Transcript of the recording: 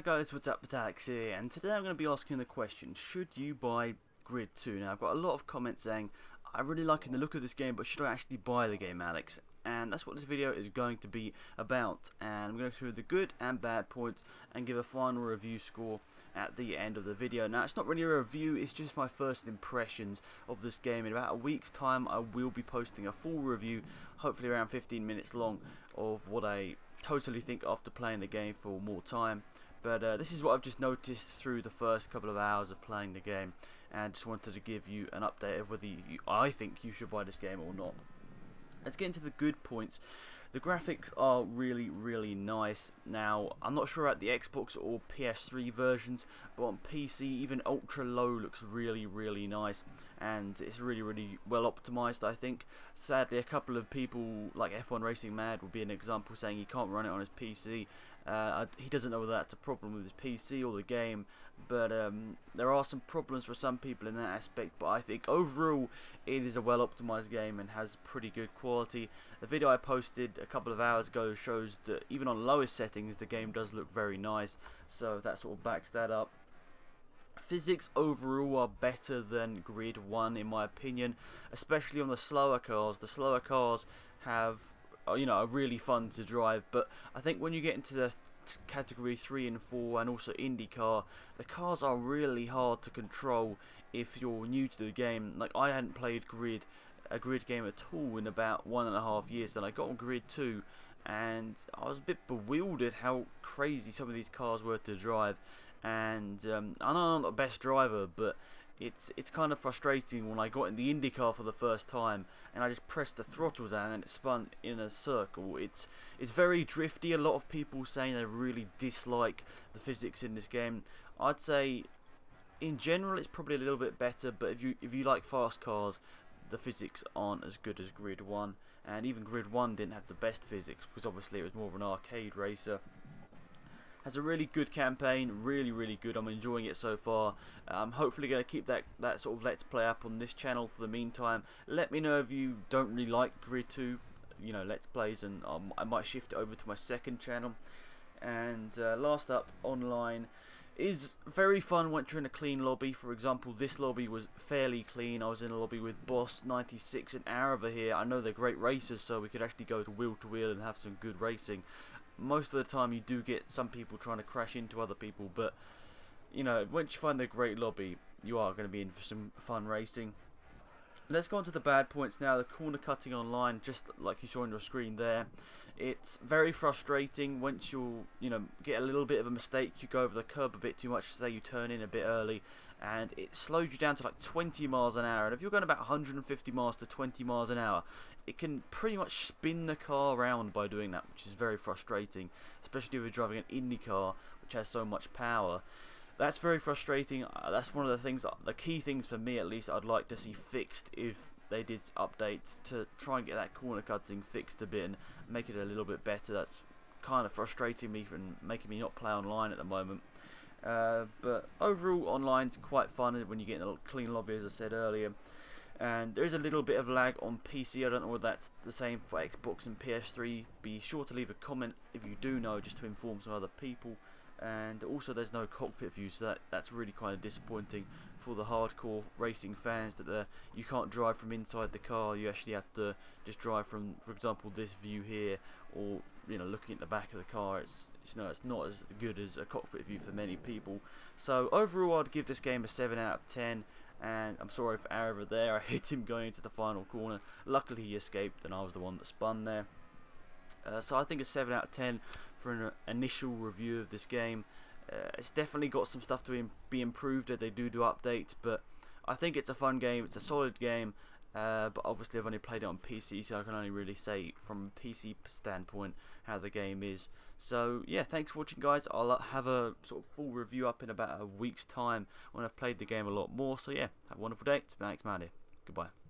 guys, what's up? It's Alex here, and today I'm going to be asking the question, should you buy Grid 2? Now, I've got a lot of comments saying, I really like the look of this game, but should I actually buy the game, Alex? And that's what this video is going to be about, and I'm going to go through the good and bad points and give a final review score at the end of the video. Now, it's not really a review, it's just my first impressions of this game. In about a week's time, I will be posting a full review, hopefully around 15 minutes long, of what I totally think after playing the game for more time. But this is what I've just noticed through the first couple of hours of playing the game, and just wanted to give you an update of whether I think you should buy this game or not. Let's get into the good points. The graphics are really, really nice. Now, I'm not sure about the Xbox or PS3 versions, but on PC, even ultra low looks really, really nice, and it's really, really well optimized, I think. Sadly, a couple of people, like F1 Racing Mad, will be an example, saying he can't run it on his PC. He doesn't know whether that's a problem with his PC or the game, but there are some problems for some people in that aspect. But I think overall, it is a well optimized game and has pretty good quality. The video I posted a couple of hours ago shows that even on lowest settings the game does look very nice, so that sort of backs that up. Physics overall are better than Grid 1 in my opinion, especially on the slower cars. The slower cars have, you know, are really fun to drive, but I think when you get into the category 3 and 4 and also IndyCar, the cars are really hard to control if you're new to the game. Like, I hadn't played a grid game at all in about 1.5 years, and I got on Grid 2 and I was a bit bewildered how crazy some of these cars were to drive. And I know I'm not the best driver, but it's kind of frustrating when I got in the IndyCar for the first time and I just pressed the throttle down and it spun in a circle. It's very drifty. A lot of people saying they really dislike the physics in this game. I'd say in general it's probably a little bit better, but if you like fast cars, the physics aren't as good as Grid 1, and even Grid 1 didn't have the best physics because obviously it was more of an arcade racer. Has a really good campaign, really, really good. I'm enjoying it so far. I'm hopefully going to keep that sort of Let's Play up on this channel for the meantime. Let me know if you don't really like Grid 2, you know, Let's Plays, and I might shift it over to my second channel. And last up, online is very fun once you're in a clean lobby. For example, this lobby was fairly clean. I was in a lobby with Boss 96 and Arava here. I know they're great racers, so we could actually go to wheel and have some good racing. Most of the time you do get some people trying to crash into other people, but you know, once you find a great lobby, you are going to be in for some fun racing. Let's go on to the bad points now. The corner cutting online, just like you saw on your screen there, it's very frustrating once you get a little bit of a mistake. You go over the curb a bit too much, say you turn in a bit early, and it slows you down to like 20 miles an hour. And if you're going about 150 miles to 20 miles an hour, it can pretty much spin the car around by doing that, which is very frustrating, especially if you're driving an Indy car, which has so much power. That's very frustrating. That's one of the things, the key things for me at least, I'd like to see fixed if they did updates to try and get that corner cutting fixed a bit and make it a little bit better. That's kind of frustrating me and making me not play online at the moment. But overall, online's quite fun when you get in a clean lobby, as I said earlier. And there is a little bit of lag on PC. I don't know whether that's the same for Xbox and PS3. Be sure to leave a comment if you do know, just to inform some other people. And also there's no cockpit view, so that's really kind of disappointing for the hardcore racing fans, that you can't drive from inside the car. You actually have to just drive from, for example, this view here, or looking at the back of the car. It's not as good as a cockpit view for many people. So overall, I'd give this game a 7 out of 10. And I'm sorry for Arava there. I hit him going into the final corner. Luckily he escaped and I was the one that spun there. So I think a 7 out of 10 for an initial review of this game. It's definitely got some stuff to be improved if they do updates, but I think it's a fun game, it's a solid game, but obviously I've only played it on PC, so I can only really say from a PC standpoint how the game is. So yeah, thanks for watching guys. I'll have a sort of full review up in about a week's time when I've played the game a lot more. So yeah, have a wonderful day. It's been Alex here. Goodbye.